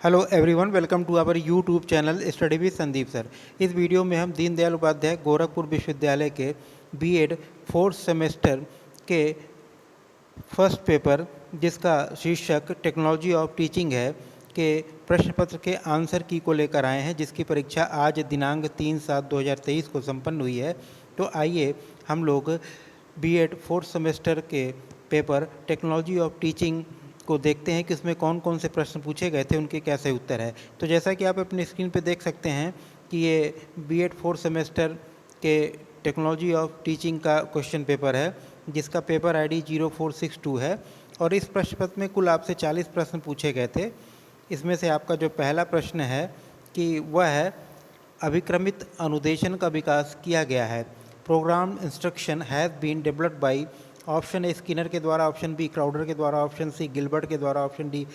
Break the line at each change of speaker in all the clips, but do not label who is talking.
Hello everyone, welcome to our YouTube channel study with Sandeep sir. इस वीडियो में हम दीनदयाल उपाध्याय गोरखपुर विश्वविद्यालय के बीएड फोर्थ सेमेस्टर के फर्स्ट पेपर, जिसका शीर्षक टेक्नोलॉजी ऑफ टीचिंग है, के प्रश्न पत्र के आंसर की को लेकर आए हैं, जिसकी परीक्षा आज दिनांक 3/7/2023 को संपन्न हुई है। तो आइए हम लोग बीएड फोर्थ सेमेस्टर के पेपर टेक्नोलॉजी ऑफ टीचिंग को देखते हैं कि उसमें कौन कौन से प्रश्न पूछे गए थे, उनके कैसे उत्तर है। तो जैसा कि आप अपनी स्क्रीन पर देख सकते हैं कि ये बीएड फोर्थ सेमेस्टर के टेक्नोलॉजी ऑफ टीचिंग का क्वेश्चन पेपर है, जिसका पेपर आईडी 0462 है। और इस प्रश्न पत्र में कुल आपसे 40 प्रश्न पूछे गए थे। इसमें से आपका जो पहला प्रश्न है कि वह है, अभिक्रमित अनुदेशन का विकास किया गया है। Program instruction has been developed by, option A Skinner के द्वारा, ऑप्शन बी क्राउडर के द्वारा, ऑप्शन सी गिलबर्ट के द्वारा, ऑप्शन डी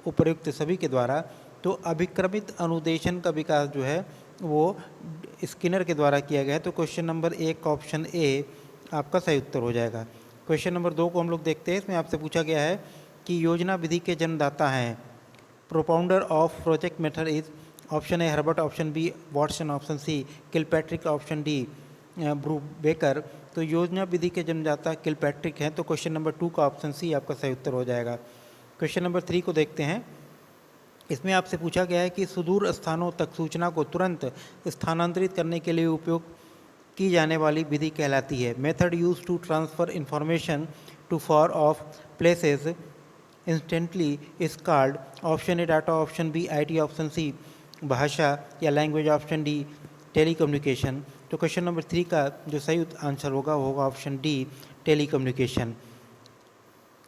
उपर्युक्त सभी के द्वारा। तो अभिक्रमित अनुदेशन का विकास जो है वो स्किनर के द्वारा किया गया है। तो क्वेश्चन नंबर 1 का ऑप्शन ए आपका सही उत्तर हो जाएगा। क्वेश्चन नंबर 2 को हम लोग देखते हैं। इसमें आपसे पूछा गया है कि योजना विधि के जन्मदाता हैं। Propounder of project method is, option A Herbert, option B Watson, option C Kilpatrick, option D Brubacher. तो योजना विधि के जन्मदाता किलपैट्रिक हैं। तो क्वेश्चन नंबर 2 का ऑप्शन सी आपका सही उत्तर हो जाएगा। क्वेश्चन नंबर 3 को देखते हैं। इसमें आपसे पूछा गया है कि सुदूर स्थानों तक सूचना को तुरंत स्थानांतरित करने के लिए उपयोग की जाने वाली विधि कहलाती है। Method use to transfer information to far off places instantly is called, option A data, option B IT, option C भाषा या लैंग्वेज, ऑप्शन डी टेलीकम्युनिकेशन। तो क्वेश्चन नंबर 3 का जो सही आंसर होगा वो होगा option D telecommunication.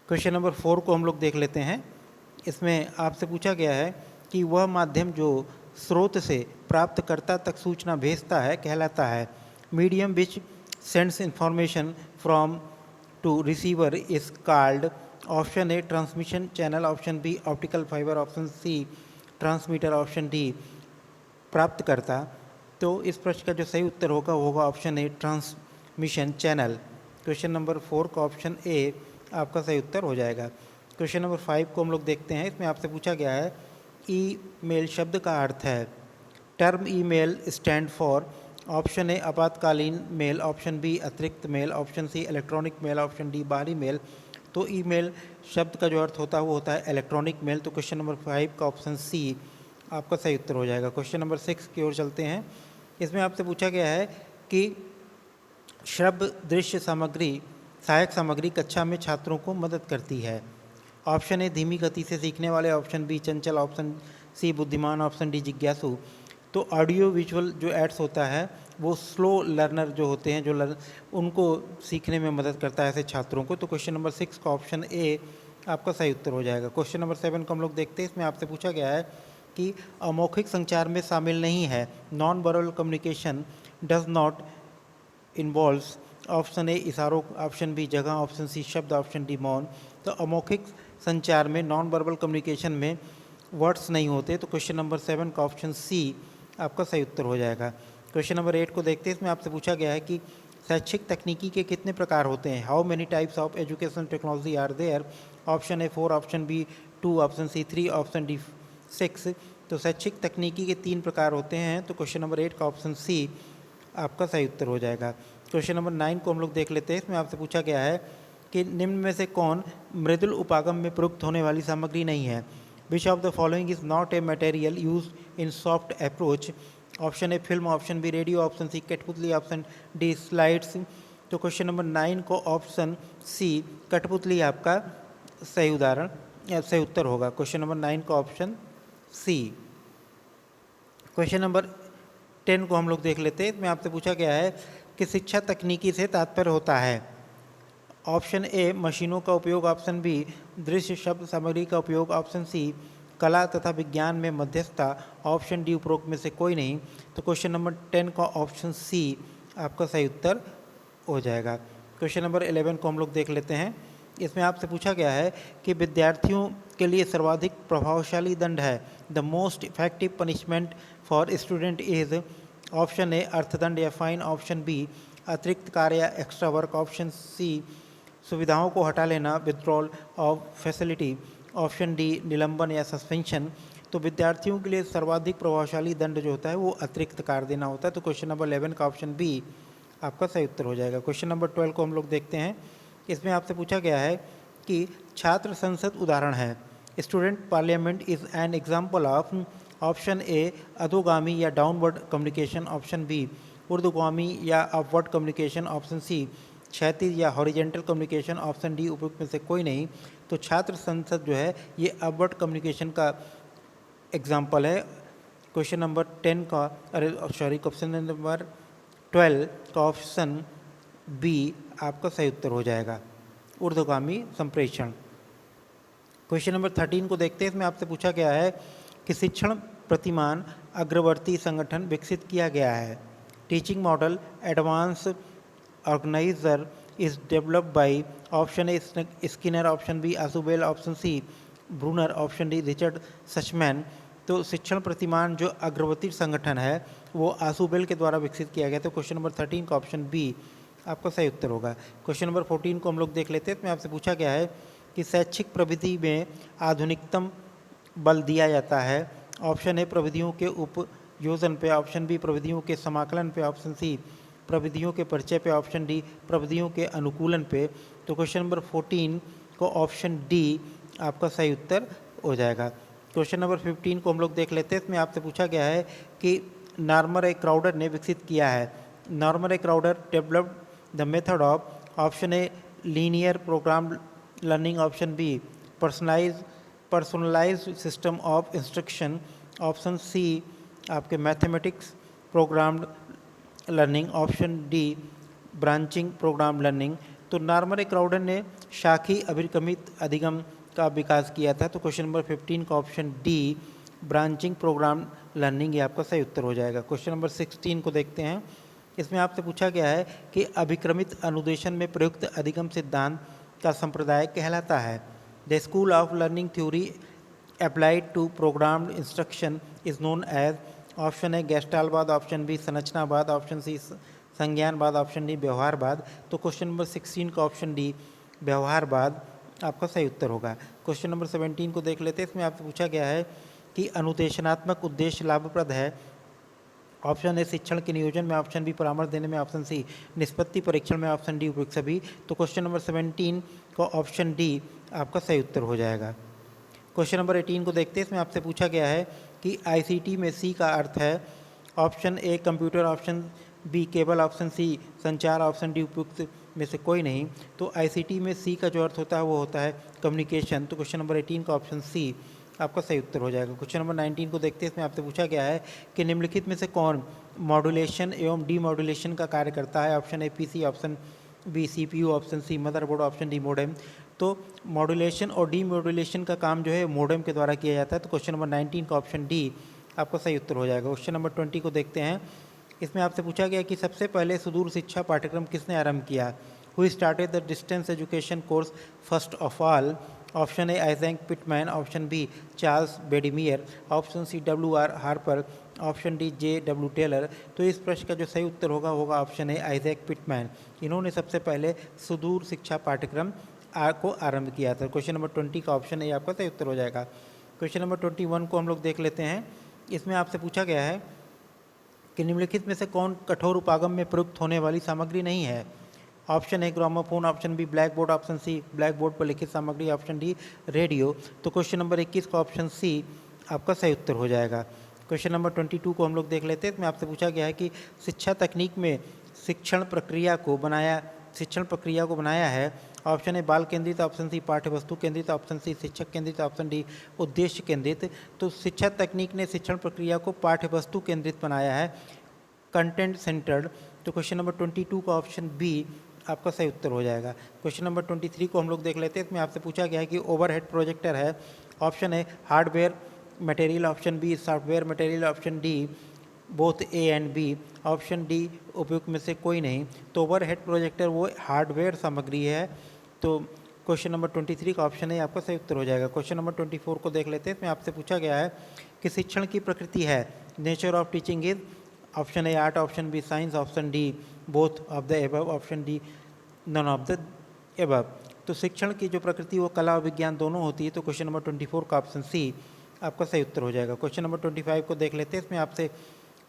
Question number 4 को हम लोग देख लेते हैं। इसमें आपसे पूछा गया है कि वह माध्यम जो स्रोत से प्राप्तकर्ता तक सूचना भेजता है कहलाता है। Medium which sends information from to receiver is called, option A transmission channel, option B optical fibre, option C transmitter, option D प्राप्तकर्ता। तो इस प्रश्न का जो सही उत्तर होगा वो होगा option A transmission channel. Question number 4 का ऑप्शन ए आपका सही उत्तर हो जाएगा। क्वेश्चन नंबर 5 को हम लोग देखते हैं। इसमें आपसे पूछा गया है ईमेल शब्द का अर्थ है। Term email stand for, option A आपातकालीन मेल, ऑप्शन बी अतिरिक्त mail, option C electronic mail, option D बाहरी मेल। तो ईमेल शब्द का जो अर्थ होता है वो होता है इलेक्ट्रॉनिक मेल। तो क्वेश्चन नंबर 5 का ऑप्शन सी आपका सही उत्तर हो जाएगा। क्वेश्चन नंबर 6 की ओर चलते हैं। इसमें आपसे पूछा गया है कि श्रव्य दृश्य सामग्री, सहायक सामग्री कक्षा में छात्रों को मदद करती है। ऑप्शन ए धीमी गति से सीखने वाले, ऑप्शन बी चंचल, ऑप्शन सी बुद्धिमान, ऑप्शन डी जिज्ञासु। तो ऑडियो विजुअल जो एड्स होता है वो स्लो लर्नर जो होते हैं, जो उनको सीखने में मदद करता है ऐसे छात्रों को। तो क्वेश्चन नंबर 6 का ऑप्शन ए आपका सही उत्तर हो जाएगा। क्वेश्चन नंबर 7 को हम लोग देखते हैं। इसमें आपसे पूछा गया है कि अमौखिक संचार में शामिल नहीं है। Non verbal communication does not involves, option A इशारों, ऑप्शन बी जगह, ऑप्शन सी शब्द, ऑप्शन डी मौन। तो अमौखिक संचार में, नॉन वर्बल कम्युनिकेशन में वर्ड्स नहीं होते। तो क्वेश्चन नंबर 7 का ऑप्शन सी आपका सही उत्तर हो जाएगा। क्वेश्चन नंबर 8 को देखते हैं। इसमें आपसे पूछा गया है कि शैक्षिक तकनीकी के कितने प्रकार होते हैं। How many types of education technology are there, option A 4, option B 2, option C 3, option D 6। तो शैक्षिक तकनीकी के 3 प्रकार होते हैं। तो क्वेश्चन नंबर 8 का ऑप्शन सी आपका सही उत्तर हो जाएगा। क्वेश्चन नंबर 9 को हम लोग देख लेते हैं। इसमें आपसे पूछा गया है कि निम्न में से कौन मृदुल उपागम में प्रयुक्त होने वाली सामग्री नहीं है। Which of the following is not a material use in soft approach, option A film, option B radio, option C कठपुतली, ऑप्शन डी स्लाइड्स। तो क्वेश्चन नंबर 9 को ऑप्शन सी कठपुतली आपका सही उदाहरण या सही उत्तर होगा। क्वेश्चन नंबर 9 का ऑप्शन सी। क्वेश्चन नंबर 10 को हम लोग देख लेते हैं। इसमें आपसे पूछा गया है कि शिक्षा तकनीकी से तात्पर्य होता है। ऑप्शन ए मशीनों का उपयोग, ऑप्शन बी दृश्य शब्द सामग्री का उपयोग, ऑप्शन सी कला तथा विज्ञान में मध्यस्थता, ऑप्शन डी उपरोक्त में से कोई नहीं। तो क्वेश्चन नंबर 10 का ऑप्शन सी आपका सही उत्तर हो जाएगा। क्वेश्चन नंबर 11 को हम लोग देख लेते हैं। इसमें आपसे पूछा गया है कि विद्यार्थियों के लिए सर्वाधिक प्रभावशाली दंड है। The most effective punishment for student is, option ए अर्थदंड या फाइन, ऑप्शन बी अतिरिक्त कार्य या एक्स्ट्रा वर्क, ऑप्शन सी सुविधाओं को हटा लेना withdrawal of facility, option D निलंबन या सस्पेंशन। तो विद्यार्थियों के लिए सर्वाधिक प्रभावशाली दंड जो होता है वो अतिरिक्त कार्य देना होता है। तो क्वेश्चन नंबर 11 का ऑप्शन बी आपका सही उत्तर हो जाएगा। क्वेश्चन नंबर 12 को हम लोग देखते हैं। इसमें आपसे पूछा गया है कि छात्र संसद उदाहरण है। Student parliament is an example of option ए अधोगामी या डाउनवर्ड कम्युनिकेशन, ऑप्शन बी ऊर्ध्वगामी या अपवर्ड कम्युनिकेशन, ऑप्शन सी क्षैतिज या हॉरिजेंटल कम्युनिकेशन, ऑप्शन डी उपयुक्त में से कोई नहीं। तो छात्र संसद जो है ये अपवर्ड कम्युनिकेशन का एग्जाम्पल है। क्वेश्चन नंबर 10 का क्वेश्चन नंबर 12 का ऑप्शन बी आपका सही उत्तर हो जाएगा, ऊर्ध्वगामी संप्रेषण। क्वेश्चन नंबर 13 को देखते हैं। इसमें आपसे पूछा गया है कि शिक्षण प्रतिमान अग्रवर्ती संगठन विकसित किया गया है। Teaching model advance organiser is developed by, option A Skinner, option B Ausubel, option C Bruner, option D Richard Suchman. तो शिक्षण प्रतिमान जो अग्रवर्ती संगठन है वो आसुबेल के द्वारा विकसित किया गया। तो क्वेश्चन नंबर 13 का ऑप्शन बी आपका सही उत्तर होगा। क्वेश्चन नंबर 14 को हम लोग देख लेते हैं। इसमें आपसे पूछा गया है कि शैक्षिक प्रविधि में आधुनिकतम बल दिया जाता है। ऑप्शन ए प्रविधियों के उपयोजन पे, ऑप्शन बी प्रविधियों के समाकलन पे, ऑप्शन सी प्रविधियों के परिचय पे, ऑप्शन डी प्रविधियों के अनुकूलन पे। तो क्वेश्चन नंबर 14 को ऑप्शन डी आपका सही उत्तर हो जाएगा। क्वेश्चन नंबर 15 को हम लोग देख लेते हैं। इसमें आपसे पूछा गया है कि नॉर्मन ए क्राउडर ने विकसित किया है। Norman A Crowder developed the method of, option A linear program learning, option B personalised system of instruction, option C आपके mathematics programmed learning, option D branching program learning. तो Norman A Crowder ने शाखी अभिक्रमित अधिगम का विकास किया था। तो question number 15 का option D branching program learning ये आपका सही उत्तर हो जाएगा। क्वेश्चन नंबर 16 को देखते हैं। इसमें आपसे पूछा गया है कि अभिक्रमित अनुदेशन में प्रयुक्त अधिगम सिद्धांत का संप्रदाय कहलाता है। The school of learning theory applied to programmed instruction is known as, option A गेस्टालवाद, ऑप्शन बी संरचनावाद, ऑप्शन सी संज्ञानवाद, ऑप्शन डी व्यवहारवाद। तो क्वेश्चन नंबर 16 का ऑप्शन डी व्यवहारवाद आपका सही उत्तर होगा। क्वेश्चन नंबर 17 को देख लेते हैं। इसमें आपसे पूछा गया है कि अनुदेशनात्मक उद्देश्य लाभप्रद है। ऑप्शन ए शिक्षण के नियोजन में, ऑप्शन बी परामर्श देने में, ऑप्शन सी निष्पत्ति परीक्षण में, ऑप्शन डी उपयुक्त सभी। तो क्वेश्चन नंबर 17 को ऑप्शन डी आपका सही उत्तर हो जाएगा। क्वेश्चन नंबर 18 को देखते हैं। इसमें आपसे पूछा गया है कि आईसीटी में सी का अर्थ है। Option A computer, option B cable, option C संचार, ऑप्शन डी उपयुक्त में से कोई नहीं। तो आईसीटी में सी का जो अर्थ होता है वो होता है कम्युनिकेशन। तो क्वेश्चन नंबर 18 का ऑप्शन सी आपका सही उत्तर हो जाएगा। क्वेश्चन नंबर 19 को देखते हैं। इसमें आपसे पूछा गया है कि निम्नलिखित में से कौन मॉड्यूलेशन एवं डीमॉड्यूलेशन का कार्य करता है। Option A PC, option B CPU, option C motherboard, option D modem. तो मॉड्यूलेशन और डीमॉड्यूलेशन का काम जो है मॉडेम के द्वारा किया जाता है। तो क्वेश्चन नंबर 19 का ऑप्शन डी आपका सही उत्तर हो जाएगा। क्वेश्चन नंबर 20 को देखते हैं। इसमें आपसे पूछा गया कि सबसे पहले सुदूर शिक्षा पाठ्यक्रम किसने आरंभ किया। Who started the distance education course first of all. Option A Isaac Pitman, option B Charles Wedemeyer, option C W R. Harper, option D J.W. Taylor. तो इस प्रश्न का जो सही उत्तर होगा ऑप्शन ए आइजैक पिटमैन। इन्होंने सबसे पहले सुदूर शिक्षा पाठ्यक्रम को आरंभ किया था। क्वेश्चन नंबर 20 का ऑप्शन ए आपका सही उत्तर हो जाएगा। क्वेश्चन नंबर 21 को हम लोग देख लेते हैं। इसमें आपसे पूछा गया है कि निम्नलिखित में से कौन कठोर उपागम में प्रयुक्त होने वाली सामग्री नहीं है। Option A gramophone, option B black board, option C black board पर लिखित सामग्री, ऑप्शन डी रेडियो। तो क्वेश्चन नंबर 21 का ऑप्शन सी आपका सही उत्तर हो जाएगा। क्वेश्चन नंबर 22 को हम लोग देख लेते हैं। इसमें आपसे पूछा गया है कि शिक्षा तकनीक में शिक्षण प्रक्रिया को बनाया है। ऑप्शन ए बाल केंद्रित, ऑप्शन सी पाठ्य वस्तु केंद्रित, ऑप्शन सी शिक्षक केंद्रित, ऑप्शन डी उद्देश्य केंद्रित। तो शिक्षा तकनीक ने शिक्षण प्रक्रिया को पाठ्य वस्तु केंद्रित बनाया है, कंटेंट सेंटर्ड। तो क्वेश्चन नंबर 22 का ऑप्शन बी आपका सही उत्तर हो जाएगा। क्वेश्चन नंबर 23 को हम लोग देख लेते हैं। इसमें आपसे पूछा गया है कि ओवरहेड प्रोजेक्टर है। Option A hardware material, option B software material, option D both A and B, option D उपयुक्त में से कोई नहीं। तो ओवरहेड प्रोजेक्टर वो हार्डवेयर सामग्री है। तो क्वेश्चन नंबर 23 का ऑप्शन ए आपका सही उत्तर हो जाएगा। क्वेश्चन नंबर 24 को देख लेते हैं। इसमें आपसे पूछा गया है कि शिक्षण की प्रकृति है। Nature of teaching is, option A art, option B science, option D both of the above, option D none of the above. तो शिक्षण की जो प्रकृति वो कला और विज्ञान दोनों होती है। तो क्वेश्चन नंबर 24 का ऑप्शन सी आपका सही उत्तर हो जाएगा। क्वेश्चन नंबर 25 को देख लेते हैं। इसमें आपसे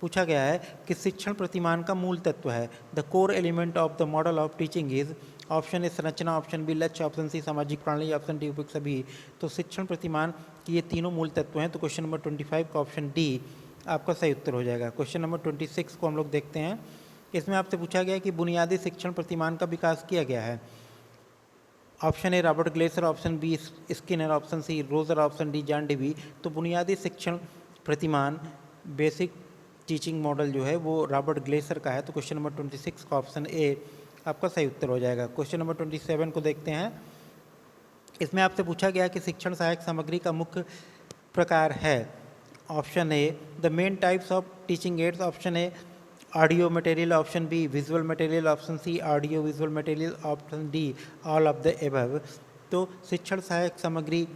पूछा गया है कि शिक्षण प्रतिमान का मूल तत्व है। The core element of the model of teaching is, option ए संरचना, ऑप्शन बी लक्ष्य, ऑप्शन सी सामाजिक प्रणाली, ऑप्शन डी उपयुक्त सभी। तो शिक्षण प्रतिमान की ये तीनों मूल तत्व हैं, तो क्वेश्चन नंबर 25 का ऑप्शन डी आपका सही उत्तर हो जाएगा। क्वेश्चन नंबर 26 को हम लोग देखते हैं। इसमें आपसे पूछा गया है कि बुनियादी शिक्षण प्रतिमान का विकास किया गया है। Option A Robert Glaser, option B Skinner, option C Roger, option D John Dewey. तो बुनियादी शिक्षण प्रतिमान बेसिक टीचिंग मॉडल जो है वो रॉबर्ट ग्लेसर का है, तो क्वेश्चन नंबर 26 का ऑप्शन ए आपका सही उत्तर हो जाएगा। क्वेश्चन नंबर 27 को देखते हैं। इसमें आपसे पूछा गया कि शिक्षण सहायक सामग्री का मुख्य प्रकार है। Option A the main types of teaching aids, option A audio material, option B visual material, option C audio visual material, option D all of the above. तो शिक्षण सहायक सामग्री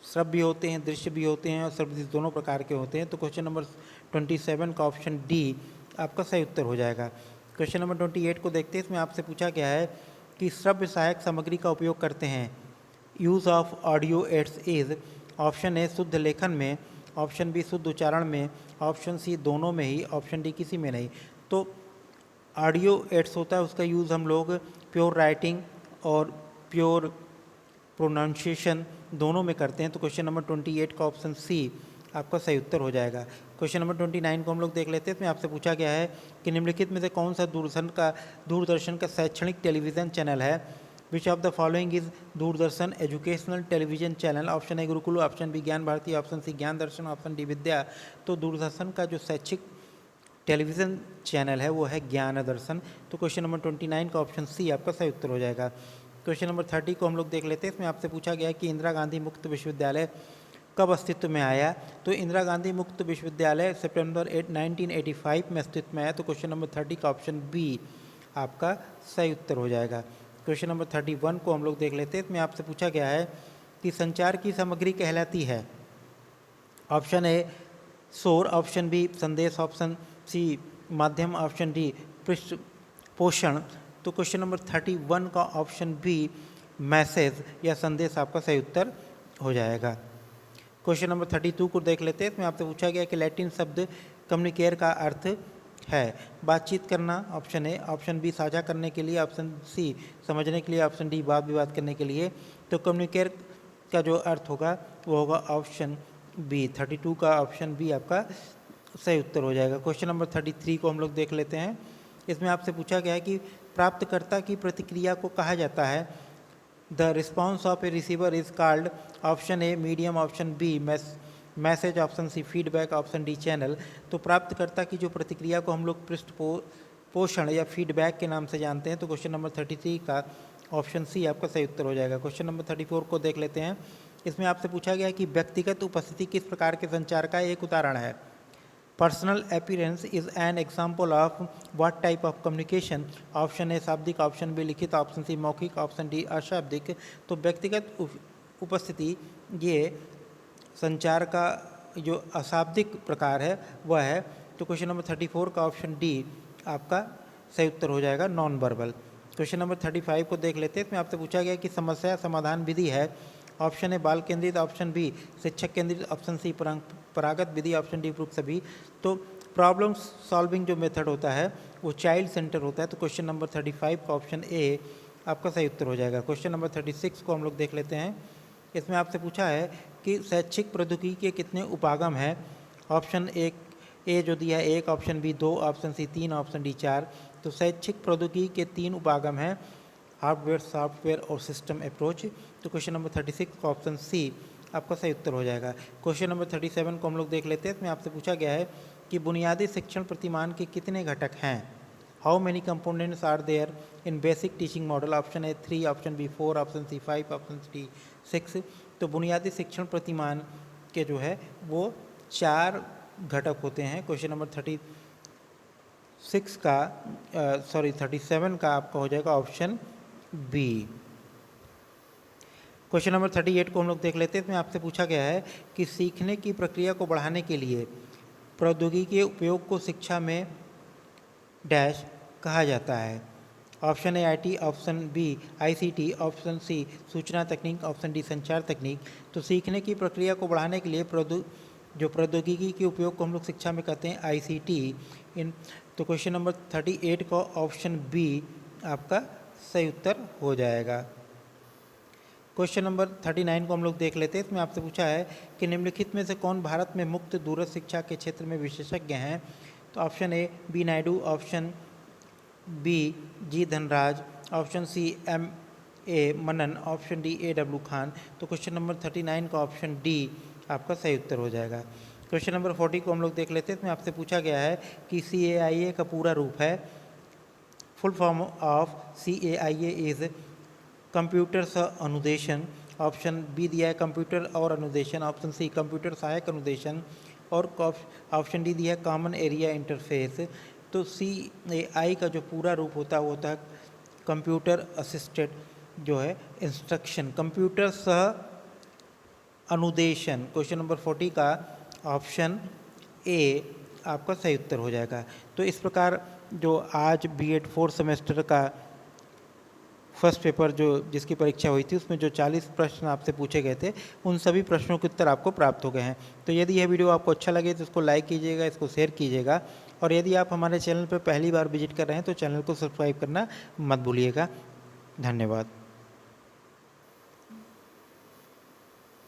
श्रव्य भी होते हैं, दृश्य भी होते हैं और श्रव्य दोनों प्रकार के होते हैं, तो क्वेश्चन नंबर 27 का ऑप्शन डी आपका सही उत्तर हो जाएगा। क्वेश्चन नंबर 28 को देखते हैं। इसमें आपसे पूछा गया है कि श्रव्य सहायक सामग्री का उपयोग करते हैं। Use of audio aids is, option A शुद्ध लेखन में, ऑप्शन बी शुद्ध उच्चारण में, ऑप्शन सी दोनों में ही, ऑप्शन डी किसी में नहीं। तो ऑडियो एड्स होता है, उसका यूज़ हम लोग प्योर राइटिंग और प्योर प्रोनाउंसिएशन दोनों में करते हैं, तो क्वेश्चन नंबर 28 का ऑप्शन सी आपका सही उत्तर हो जाएगा। क्वेश्चन नंबर 29 को हम लोग देख लेते हैं। इसमें आपसे पूछा गया है कि निम्नलिखित में से कौन सा दूरदर्शन का शैक्षणिक टेलीविज़न चैनल है। Which of the following is Doordarshan educational television channel. Option A Gurukul, option B Gyan Bharati, option C ज्ञान दर्शन, ऑप्शन डी विद्या। तो दूरदर्शन का जो शैक्षिक टेलीविज़न चैनल है वो है ज्ञान दर्शन, तो क्वेश्चन नंबर 29 का ऑप्शन सी आपका सही उत्तर हो जाएगा। क्वेश्चन नंबर 30 को हम लोग देख लेते हैं। इसमें आपसे पूछा गया है कि इंदिरा गांधी मुक्त विश्वविद्यालय कब अस्तित्व में आया। तो इंदिरा गांधी मुक्त विश्वविद्यालय सितंबर 1985 में अस्तित्व में आया, तो क्वेश्चन नंबर 30 का ऑप्शन बी आपका सही उत्तर हो जाएगा। क्वेश्चन नंबर 31 को हम लोग देख लेते हैं। इसमें आपसे पूछा गया है कि संचार की सामग्री कहलाती है। ऑप्शन ए शोर, ऑप्शन बी संदेश, ऑप्शन सी माध्यम, ऑप्शन डी पृष्ठ पोषण। तो क्वेश्चन नंबर 31 का ऑप्शन बी मैसेज या संदेश आपका सही उत्तर हो जाएगा। क्वेश्चन नंबर 32 को देख लेते हैं। इसमें आपसे पूछा गया कि लैटिन शब्द कम्युनिकेयर का अर्थ है। बातचीत करना, ऑप्शन ए, ऑप्शन बी साझा करने के लिए, ऑप्शन सी समझने के लिए, ऑप्शन डी वाद विवाद करने के लिए। तो कम्युनिकेयर का जो अर्थ होगा वो होगा ऑप्शन बी, 32 का ऑप्शन बी आपका सही उत्तर हो जाएगा। क्वेश्चन नंबर 33 को हम लोग देख लेते हैं। इसमें आपसे पूछा गया है कि प्राप्तकर्ता की प्रतिक्रिया को कहा जाता है। The response of a receiver is called, option A medium, option B message, option C feedback, option D channel. तो प्राप्तकर्ता की जो प्रतिक्रिया को हम लोग पृष्ठ पोषण या फीडबैक के नाम से जानते हैं, तो क्वेश्चन नंबर 33 का ऑप्शन सी आपका सही उत्तर हो जाएगा। क्वेश्चन नंबर 34 को देख लेते हैं। इसमें आपसे पूछा गया है कि व्यक्तिगत उपस्थिति किस प्रकार के संचार का एक उदाहरण है। Personal appearance is an example of what type of communication. Option A शाब्दिक, ऑप्शन बी लिखित, ऑप्शन सी मौखिक, ऑप्शन डी अशाब्दिक। तो व्यक्तिगत उपस्थिति ये संचार का जो अशाब्दिक प्रकार है वह है, तो क्वेश्चन नंबर 34 का ऑप्शन डी आपका सही उत्तर हो जाएगा, नॉन वर्बल। क्वेश्चन नंबर 35 को देख लेते हैं। इसमें आपसे पूछा गया कि समस्या समाधान विधि है। ऑप्शन ए बाल केंद्रित, ऑप्शन बी शिक्षक केंद्रित, ऑप्शन सी परागत विधि, ऑप्शन डी उपयुक्त सभी। तो प्रॉब्लम सॉल्विंग जो मेथड होता है वो चाइल्ड सेंटर होता है, तो क्वेश्चन नंबर 35 का ऑप्शन ए आपका सही उत्तर हो जाएगा। क्वेश्चन नंबर 36 को हम लोग देख लेते हैं। इसमें आपसे पूछा है कि शैक्षिक प्रौद्योगिकी के कितने उपागम हैं। ऑप्शन ए जो दिया है 1, option B 2, option C 3, option D 4। तो शैक्षिक प्रौद्योगिकी के 3 उपागम हैं, हार्डवेयर, सॉफ्टवेयर और सिस्टम अप्रोच। तो क्वेश्चन नंबर 36 का ऑप्शन सी आपका सही उत्तर हो जाएगा। क्वेश्चन नंबर 37 को हम लोग देख लेते हैं। इसमें आपसे पूछा गया है कि बुनियादी शिक्षण प्रतिमान के कितने घटक हैं। How many components are there in basic teaching model. Option A 3, option B 4, option C 5, option D 6। तो बुनियादी शिक्षण प्रतिमान के जो है वो 4 घटक होते हैं। क्वेश्चन नंबर 37 का आपका हो जाएगा ऑप्शन बी। क्वेश्चन नंबर 38 को हम लोग देख लेते हैं। इसमें आपसे पूछा गया है कि सीखने की प्रक्रिया को बढ़ाने के लिए प्रौद्योगिकी के उपयोग को शिक्षा में डैश कहा जाता है। Option A IT, option B ICT, option C सूचना तकनीक, ऑप्शन डी संचार तकनीक। तो सीखने की प्रक्रिया को बढ़ाने के लिए प्रौद्योगिकी के उपयोग को हम लोग शिक्षा में कहते हैं ICT। इन तो क्वेश्चन नंबर 38 का ऑप्शन बी आपका सही उत्तर हो जाएगा। क्वेश्चन नंबर 39 को हम लोग देख लेते हैं। इसमें आपसे पूछा है कि निम्नलिखित में से कौन भारत में मुक्त दूरस्थ शिक्षा के क्षेत्र में विशेषज्ञ हैं। तो option A B Naidu, option B G Dhanraj, option C MA Manan, option D AW Khan. तो क्वेश्चन नंबर 39 का ऑप्शन डी आपका सही उत्तर हो जाएगा। क्वेश्चन नंबर 40 को हम लोग देख लेते हैं। इसमें आपसे पूछा गया है कि CAIA का पूरा रूप है। Full form of CAIA is computer सह अनुदेशन। ऑप्शन बी दिया है कंप्यूटर और अनुदेशन, ऑप्शन सी कंप्यूटर सहायक अनुदेशन, और ऑप्शन डी दिया है कॉमन एरिया इंटरफेस। तो CAI का जो पूरा रूप होता है वो होता है कंप्यूटर असिस्टेड जो है इंस्ट्रक्शन, कंप्यूटर सह अनुदेशन। क्वेश्चन नंबर 40 का ऑप्शन ए आपका सही उत्तर हो जाएगा। तो इस प्रकार जो आज B.Ed 4th सेमेस्टर का फर्स्ट पेपर जो जिसकी परीक्षा हुई थी उसमें जो 40 प्रश्न आपसे पूछे गए थे उन सभी प्रश्नों के उत्तर आपको प्राप्त हो गए हैं। तो यदि यह वीडियो आपको अच्छा लगे तो इसको लाइक कीजिएगा, इसको शेयर कीजिएगा, और यदि आप हमारे चैनल पर पहली बार विजिट कर रहे हैं तो चैनल को सब्सक्राइब करना मत भूलिएगा। धन्यवाद।